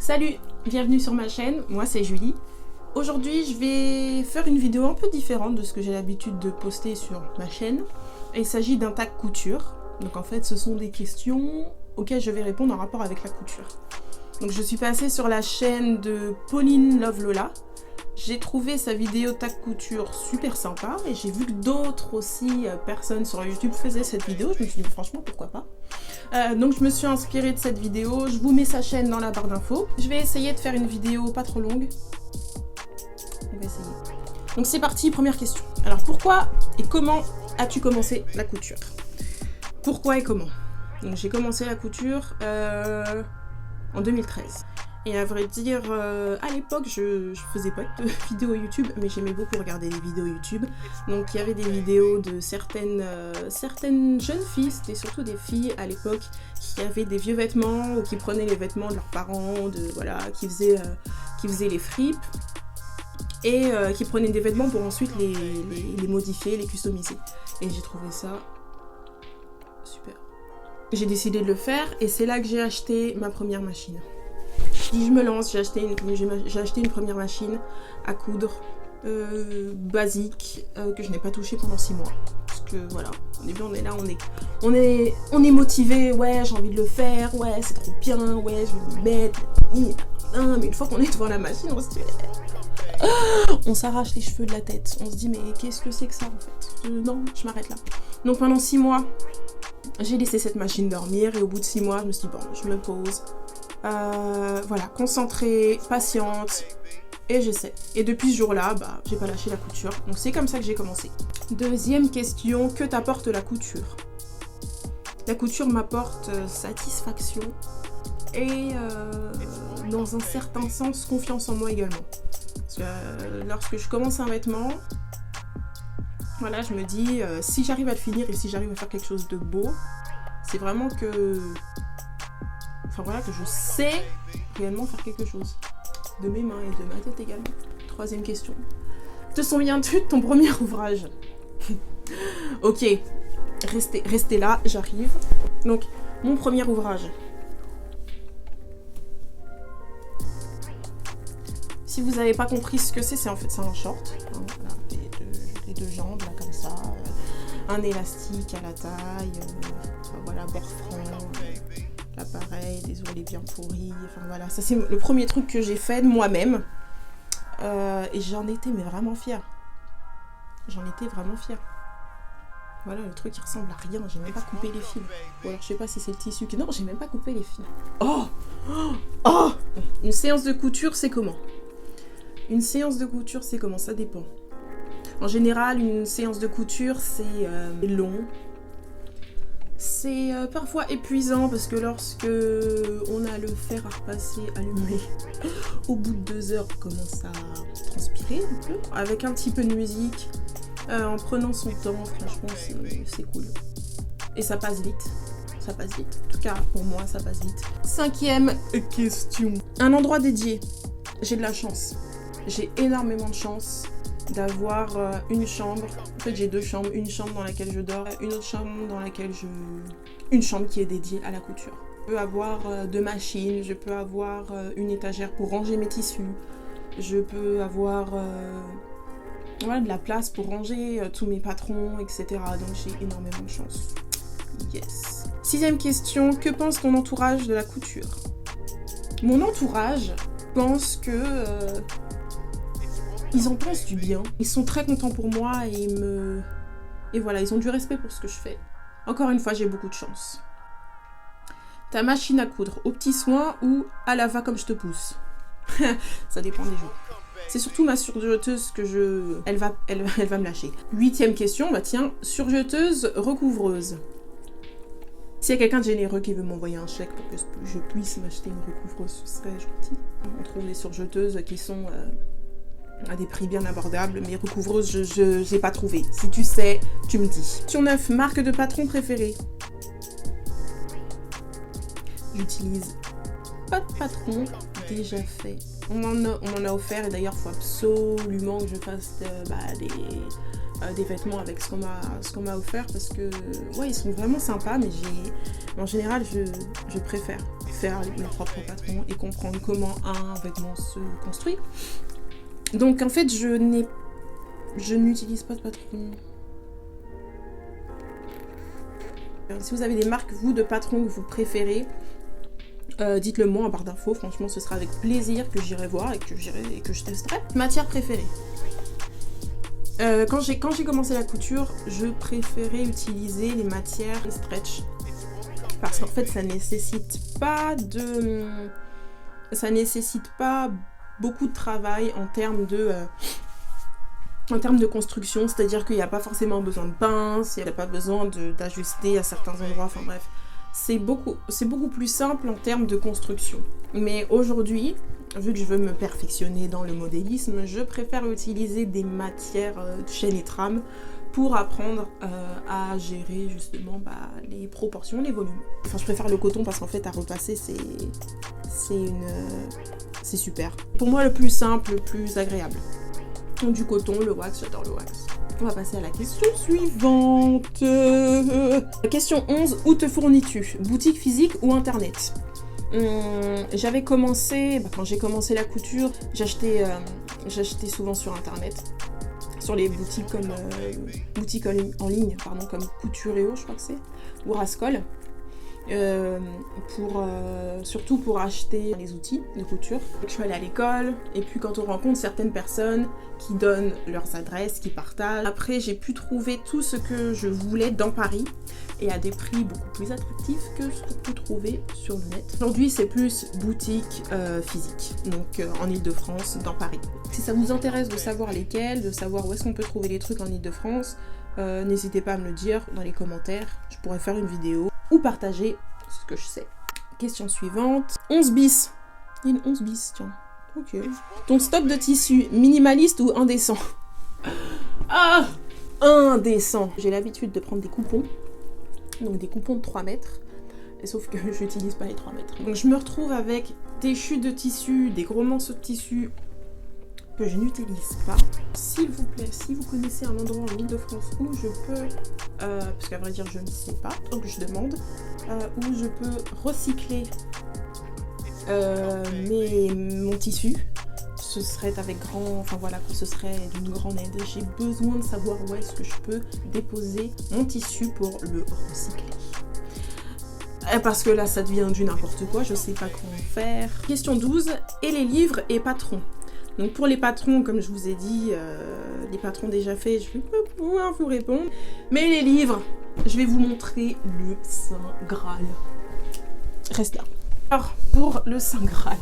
Salut, bienvenue sur ma chaîne, moi c'est Julie. Aujourd'hui je vais faire une vidéo un peu différente de ce que j'ai l'habitude de poster sur ma chaîne. Il s'agit d'un tag couture. Donc en fait ce sont des questions auxquelles je vais répondre en rapport avec la couture. Donc je suis passée sur la chaîne de Pauline Love Lola. J'ai trouvé sa vidéo tag couture super sympa et j'ai vu que d'autres aussi personnes sur YouTube faisaient cette vidéo. Je me suis dit franchement pourquoi pas. Donc je me suis inspirée de cette vidéo, je vous mets sa chaîne dans la barre d'infos. Je vais essayer de faire une vidéo pas trop longue. On va essayer. Donc c'est parti, première question. Alors pourquoi et comment as-tu commencé la couture? Pourquoi et comment? Donc j'ai commencé la couture en 2013. Et à vrai dire, à l'époque, je faisais pas de vidéos YouTube, mais j'aimais beaucoup regarder des vidéos YouTube. Donc il y avait des vidéos de certaines jeunes filles, c'était surtout des filles à l'époque, qui avaient des vieux vêtements ou qui prenaient les vêtements de leurs parents, qui faisaient les fripes, et qui prenaient des vêtements pour ensuite les modifier, les customiser. Et j'ai trouvé ça super. J'ai décidé de le faire, et c'est là que j'ai acheté ma première machine. Je dis je me lance, j'ai acheté une première machine à coudre basique que je n'ai pas touchée pendant 6 mois. Parce que voilà, au début on est là, on est motivé, ouais j'ai envie de le faire, ouais c'est trop bien, ouais je vais m'y mettre, mais une fois qu'on est devant la machine, on se dit on s'arrache les cheveux de la tête, on se dit mais qu'est-ce que c'est que ça en fait, non je m'arrête là. Donc pendant 6 mois, j'ai laissé cette machine dormir et au bout de 6 mois je me suis dit bon je me pose. Voilà, concentrée, patiente, et j'essaie. Et depuis ce jour-là, j'ai pas lâché la couture. Donc c'est comme ça que j'ai commencé. Deuxième question, que t'apporte la couture? La couture m'apporte satisfaction et dans un certain sens confiance en moi également. Parce que lorsque je commence un vêtement, voilà, je me dis si j'arrive à le finir et si j'arrive à faire quelque chose de beau, c'est vraiment que voilà, que je sais réellement faire quelque chose. De mes mains et de ma tête également. Troisième question. Te souviens-tu de ton premier ouvrage? Ok, restez là, j'arrive. Donc, mon premier ouvrage. Si vous n'avez pas compris ce que c'est en fait c'est un short. Hein, voilà, les deux jambes, là, comme ça. Un élastique à la taille. Voilà, bord franc. Pareil, des ourlets bien pourris, enfin voilà, ça c'est le premier truc que j'ai fait de moi-même et j'en étais mais vraiment fière. J'en étais vraiment fière. Voilà, le truc qui ressemble à rien, j'ai même pas coupé les fils. Ou alors je sais pas si c'est le tissu qui... Non, j'ai même pas coupé les fils. Oh Une séance de couture, c'est comment? Une séance de couture, c'est comment? Ça dépend. En général, une séance de couture, c'est long. C'est parfois épuisant parce que lorsque on a le fer à repasser allumé, au bout de 2 heures, on commence à transpirer un peu. Avec un petit peu de musique, en prenant son temps, franchement, c'est cool. Et ça passe vite. Ça passe vite. En tout cas, pour moi, ça passe vite. 5e question. Un endroit dédié. J'ai de la chance. J'ai énormément de chance d'avoir une chambre. En fait j'ai 2 chambres, une chambre dans laquelle je dors, une autre chambre dans laquelle une chambre qui est dédiée à la couture. Je peux avoir 2 machines, je peux avoir une étagère pour ranger mes tissus, je peux avoir de la place pour ranger tous mes patrons, etc. Donc j'ai énormément de chance. Yes. 6e question, que pense ton entourage de la couture? Mon entourage pense que... ils en pensent du bien. Ils sont très contents pour moi et voilà, ils ont du respect pour ce que je fais. Encore une fois, j'ai beaucoup de chance. Ta machine à coudre, au petit soin ou à la va comme je te pousse? Ça dépend des jours. C'est surtout ma surjeteuse que elle va me lâcher. 8e question, tiens, surjeteuse, recouvreuse. S'il y a quelqu'un de généreux qui veut m'envoyer un chèque pour que je puisse m'acheter une recouvreuse, ce serait gentil. On trouve des surjeteuses qui sont... à des prix bien abordables, mais recouvreuse, je n'ai pas trouvé. Si tu sais, tu me dis. Question 9, marque de patron préférée. J'utilise pas de patron, déjà fait. On m'en a offert et d'ailleurs, il faut absolument que je fasse des vêtements avec ce qu'on m'a offert parce que, ouais, ils sont vraiment sympas, mais en général, je préfère faire mes propres patrons et comprendre comment un vêtement se construit. Donc en fait, je n'utilise pas de patron. Si vous avez des marques, vous, de patrons que vous préférez, dites-le moi en barre d'infos. Franchement, ce sera avec plaisir que j'irai voir et que je testerai. Matière préférée. Quand j'ai commencé la couture, je préférais utiliser les matières stretch. Parce qu'en fait, ça nécessite pas beaucoup de travail en termes de construction, c'est-à-dire qu'il n'y a pas forcément besoin de pince, il n'y a pas besoin d'ajuster à certains endroits, enfin bref. C'est beaucoup plus simple en termes de construction. Mais aujourd'hui, vu que je veux me perfectionner dans le modélisme, je préfère utiliser des matières chaîne et trame pour apprendre à gérer justement les proportions, les volumes. Enfin, je préfère le coton parce qu'en fait, à repasser, c'est super. Pour moi, le plus simple, le plus agréable. Du coton, le wax, j'adore le wax. On va passer à la question suivante. Question 11, où te fournis-tu? Boutique physique ou internet? J'avais commencé, quand j'ai commencé la couture, j'achetais souvent sur internet. Sur les boutiques comme en ligne, pardon, comme Coutureo, je crois que c'est, ou Rascol. Surtout pour acheter les outils de couture. Je suis allée à l'école et puis quand on rencontre certaines personnes qui donnent leurs adresses, qui partagent, après j'ai pu trouver tout ce que je voulais dans Paris et à des prix beaucoup plus attractifs que ce qu'on peut trouver sur le net. Aujourd'hui c'est plus boutique physique, donc en Ile-de-France, dans Paris. Si ça vous intéresse de savoir lesquels, de savoir où est-ce qu'on peut trouver les trucs en Ile-de-France, n'hésitez pas à me le dire dans les commentaires, je pourrais faire une vidéo ou partager ce que je sais. Question suivante. 11 bis. Il y a une 11 bis, tiens. Ok. Ton stock de tissu, minimaliste ou indécent? Ah, indécent. J'ai l'habitude de prendre des coupons. Donc des coupons de 3 mètres. Et sauf que je n'utilise pas les 3 mètres. Donc je me retrouve avec des chutes de tissu, des gros morceaux de tissu que je n'utilise pas. S'il vous plaît, si vous connaissez un endroit en Ile-de-France où je peux, parce qu'à vrai dire je ne sais pas, donc je demande, où je peux recycler mon tissu, ce serait ce serait d'une grande aide. J'ai besoin de savoir où est-ce que je peux déposer mon tissu pour le recycler. Parce que là ça devient du n'importe quoi, je sais pas comment faire. Question 12, et les livres et patrons? Donc pour les patrons, comme je vous ai dit, les patrons déjà faits, je vais pas pouvoir vous répondre. Mais les livres, je vais vous montrer le Saint Graal. Reste là. Alors, pour le Saint Graal,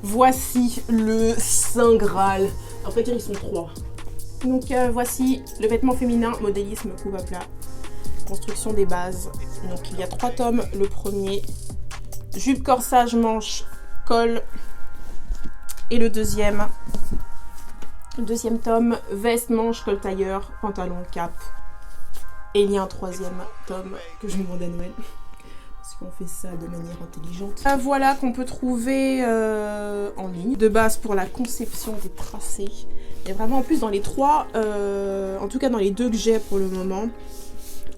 voici le Saint Graal. En fait, ils sont 3. Donc voici le vêtement féminin, modélisme, coupe à plat, construction des bases. Donc il y a 3 tomes. Le premier, jupe, corsage, manche, col. Et le deuxième tome, veste, manche, col tailleur, pantalon, cap. Et il y a un 3e tome que je demande à Noël. Parce qu'on fait ça de manière intelligente. Voilà qu'on peut trouver en ligne. De base pour la conception des tracés. Et vraiment en plus dans les 3, en tout cas dans les 2 que j'ai pour le moment,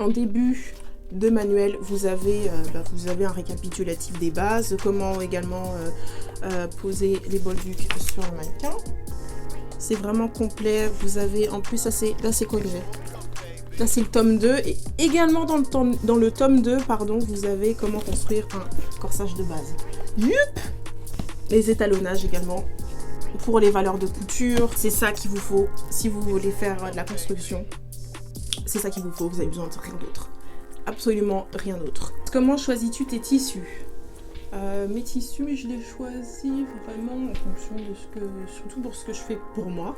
en début de manuel, vous avez un récapitulatif des bases, comment également poser les bolducs sur le mannequin. C'est vraiment complet. Vous avez en plus, là c'est quoi que j'ai? Là c'est le tome 2 et également dans le tome 2, pardon, vous avez comment construire un corsage de base. Yup! Les étalonnages également pour les valeurs de couture. C'est ça qu'il vous faut si vous voulez faire de la construction. C'est ça qu'il vous faut, vous avez besoin de rien d'autre. Absolument rien d'autre. Comment choisis-tu tes tissus? Mes tissus, je les choisis vraiment en fonction de surtout pour ce que je fais pour moi,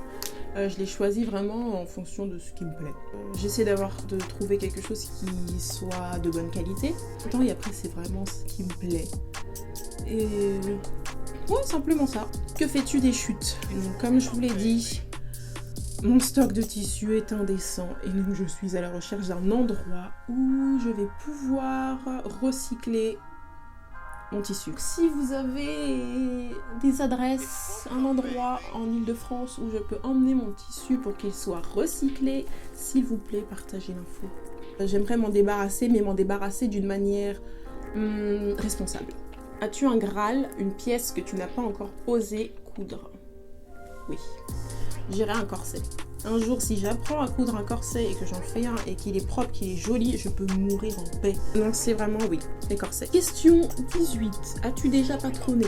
je les choisis vraiment en fonction de ce qui me plaît. J'essaie de trouver quelque chose qui soit de bonne qualité. Et après, c'est vraiment ce qui me plaît. Et ouais, simplement ça. Que fais-tu des chutes? Donc, comme je vous l'ai dit, mon stock de tissu est indécent et donc je suis à la recherche d'un endroit où je vais pouvoir recycler mon tissu. Si vous avez des adresses, un endroit en Ile-de-France où je peux emmener mon tissu pour qu'il soit recyclé, s'il vous plaît, partagez l'info. J'aimerais m'en débarrasser, mais m'en débarrasser d'une manière responsable. As-tu un Graal, une pièce que tu n'as pas encore osé coudre? Oui, j'irai un corset. Un jour, si j'apprends à coudre un corset et que j'en fais un et qu'il est propre, qu'il est joli, je peux mourir en paix. Donc c'est vraiment oui, les corsets. Question 18. As-tu déjà patronné?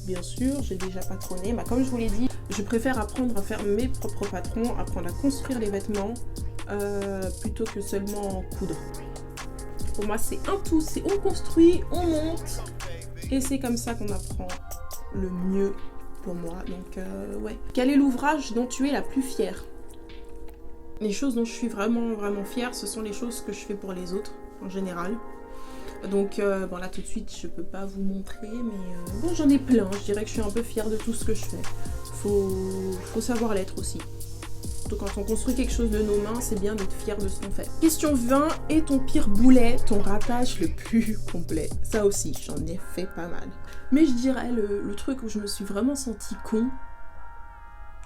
Bien sûr, j'ai déjà patronné. Bah, comme je vous l'ai dit, je préfère apprendre à faire mes propres patrons, apprendre à construire les vêtements plutôt que seulement coudre. Pour moi, c'est un tout. C'est on construit, on monte et c'est comme ça qu'on apprend le mieux. Pour moi, donc ouais. Quel est l'ouvrage dont tu es la plus fière? Les choses dont je suis vraiment fière, ce sont les choses que je fais pour les autres, en général. Donc bon là tout de suite je peux pas vous montrer, mais bon j'en ai plein, je dirais que je suis un peu fière de tout ce que je fais. Faut savoir l'être aussi. Donc quand on construit quelque chose de nos mains, c'est bien d'être fier de ce qu'on fait. Question 20, est ton pire boulet, ton ratage le plus complet? Ça aussi, j'en ai fait pas mal. Mais je dirais le truc où je me suis vraiment sentie con,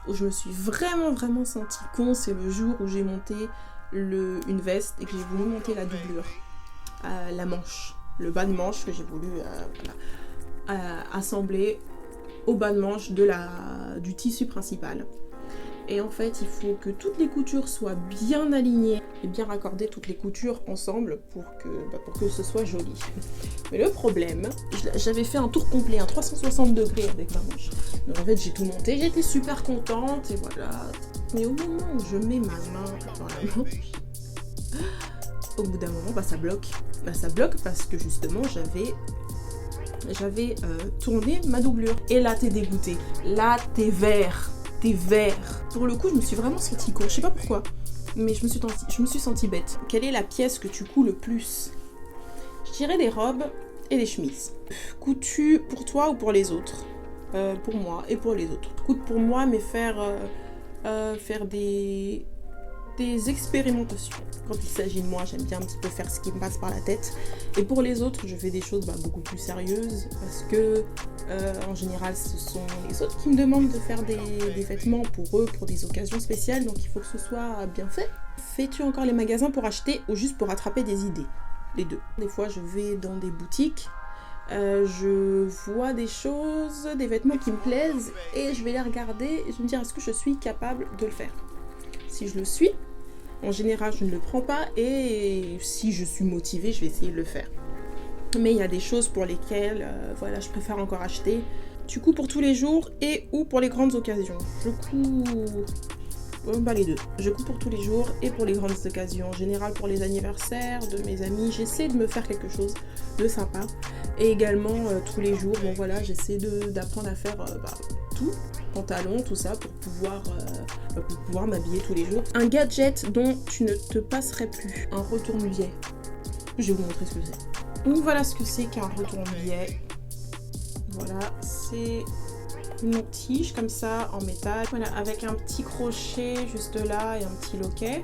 où je me suis vraiment sentie con, c'est le jour où j'ai monté une veste et que j'ai voulu monter la doublure, la manche, le bas de manche que j'ai voulu assembler au bas de manche du tissu principal. Et en fait, il faut que toutes les coutures soient bien alignées et bien raccorder toutes les coutures ensemble pour que ce soit joli. Mais le problème, j'avais fait un tour complet, un 360 degrés avec ma manche. Donc en fait, j'ai tout monté, j'étais super contente et voilà. Mais au moment où je mets ma main dans la manche, au bout d'un moment, ça bloque. Ça bloque parce que justement, j'avais tourné ma doublure. Et là, t'es dégoûté. Là, t'es vert. Pour le coup, je me suis vraiment sentie con. Je sais pas pourquoi, mais je me suis sentie bête. Quelle est la pièce que tu couds le plus? Je dirais des robes et des chemises. Couds-tu pour toi ou pour les autres? Pour moi et pour les autres. Coudre pour moi, mais faire des expérimentations. Quand il s'agit de moi, j'aime bien un petit peu faire ce qui me passe par la tête. Et pour les autres, je fais des choses beaucoup plus sérieuses parce que en général, ce sont les autres qui me demandent de faire des vêtements pour eux, pour des occasions spéciales, donc il faut que ce soit bien fait. Fais-tu encore les magasins pour acheter ou juste pour attraper des idées? Les deux. Des fois, je vais dans des boutiques, je vois des choses, des vêtements qui me plaisent et je vais les regarder et je me dire est-ce que je suis capable de le faire? Si je le suis, en général, je ne le prends pas et si je suis motivée, je vais essayer de le faire. Mais il y a des choses pour lesquelles, voilà, je préfère encore acheter. Tu couds pour tous les jours et ou pour les grandes occasions? Je couds... les deux. Je couds pour tous les jours et pour les grandes occasions. En général, pour les anniversaires de mes amis, j'essaie de me faire quelque chose de sympa. Et également, tous les jours, bon voilà, j'essaie d'apprendre à faire tout. Pantalon, tout ça, pour pouvoir m'habiller tous les jours. Un gadget dont tu ne te passerais plus. Un retourne-biais. Je vais vous montrer ce que c'est. Donc voilà ce que c'est qu'un retourne-biais. Voilà, c'est une tige comme ça en métal. Voilà, avec un petit crochet juste là et un petit loquet.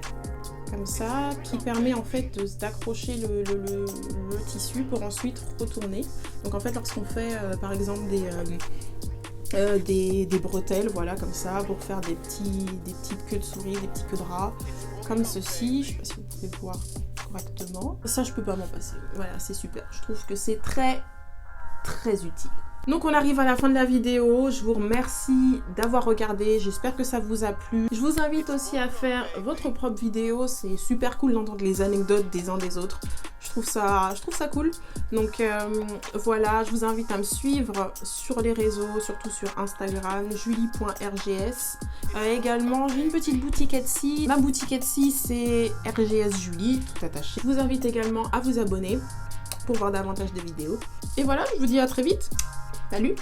Comme ça, qui permet en fait d'accrocher le tissu pour ensuite retourner. Donc en fait, lorsqu'on fait par exemple des bretelles, voilà, comme ça, pour faire des petites queues de souris, des petits queues de rat, comme ceci. Je sais pas si vous pouvez voir correctement. Ça, je peux pas m'en passer. Voilà, c'est super. Je trouve que c'est très utile. Donc on arrive à la fin de la vidéo, je vous remercie d'avoir regardé, j'espère que ça vous a plu. Je vous invite aussi à faire votre propre vidéo, c'est super cool d'entendre les anecdotes des uns des autres. Je trouve ça cool. Donc voilà, je vous invite à me suivre sur les réseaux, surtout sur Instagram, julie.rgs. Également, j'ai une petite boutique Etsy. Ma boutique Etsy, c'est RGS Julie, tout attaché. Je vous invite également à vous abonner pour voir davantage de vidéos. Et voilà, je vous dis à très vite. Salut!